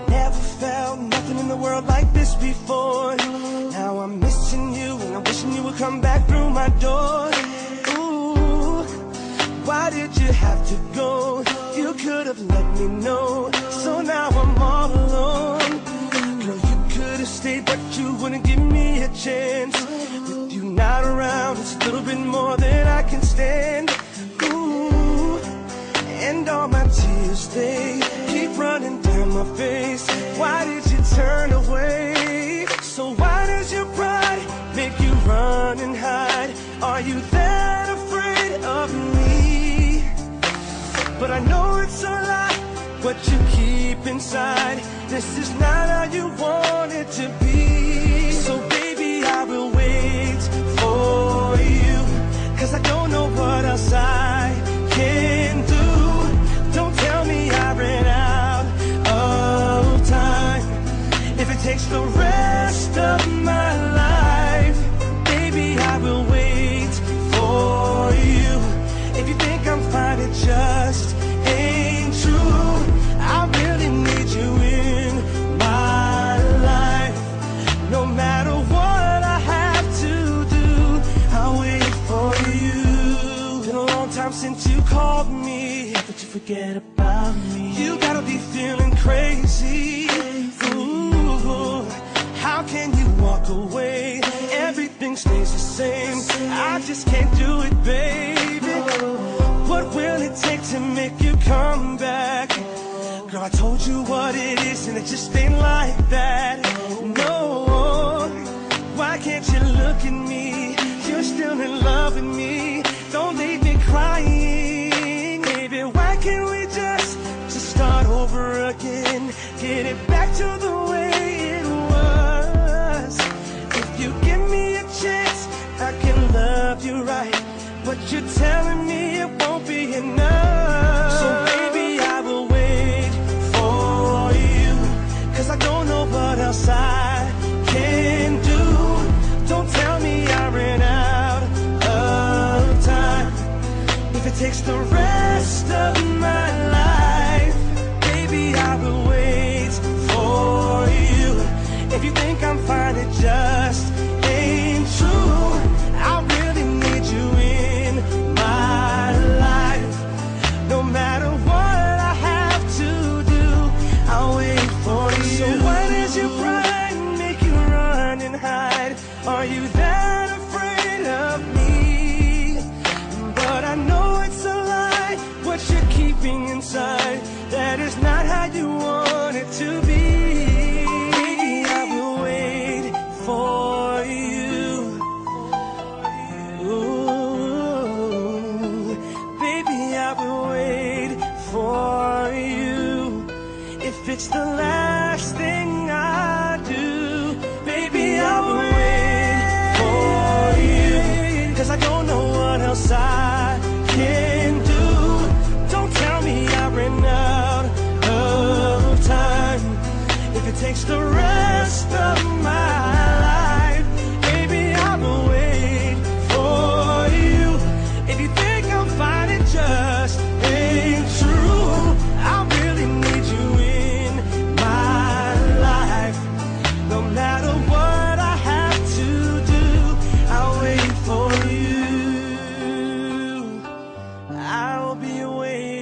Never felt nothing in the world like this before. Now I'm missing you and I'm wishing you would come back through my door. Ooh, why did you have to go? You could have let me know. So now I'm all alone. Girl, you could have stayed, but you wouldn't give me a chance. With you not around, it's a little bit more than I can stand. Ooh, and all my tears, they keep running down my face. Why did you turn away? So why does your pride make you run and hide? Are you that afraid of me? But I know it's a lie, what you keep inside. This is not how you want it to be. So baby, I will wait for you, 'cause I don't know what else I can do. Don't tell me I ran out of time. If it takes the rest of my life, baby, I will wait for you. If you think I'm fine, it just ain't true. I really need you in my life. No matter what I have to do, I'll wait for you. Been a long time since you called me, but you forget about me. You gotta be feeling crazy. Ooh, how can you walk away? Everything stays the same. I just can't do it, baby. What will it take to make you come back? Girl, I told you what it is, and it just ain't like that. No, why can't you look at me? You're still in love with me. Don't leave me crying, baby. Why can't we just start over again? Get it back to the way it was. If you give me a chance, I can love you right. But you're telling me it won't be enough. So baby, I will wait for you, 'cause I don't know what else I can do. Don't tell me I ran out of time. If it takes the rest of my life, baby, I will wait for you. If you think I'm fine, it just ain't true. I really need you in my life. No matter what I have to do, I'll wait for you. So why does your pride make you run and hide? Are you that afraid of me? But I know it's a lie, what you're keeping inside. That is not how you want it to be. Baby, I will wait for you. Ooh, baby, I will wait for you. If it's the last thing I do, baby, I will wait for you. 'Cause I don't know what else I can do. Don't tell me I ran out of time. If it takes the rest of my life, baby, I will wait for you. If you think I'm fine, it just ain't true. I really need you in my life. No matter what I have to do, I'll wait for you. I'll be waiting.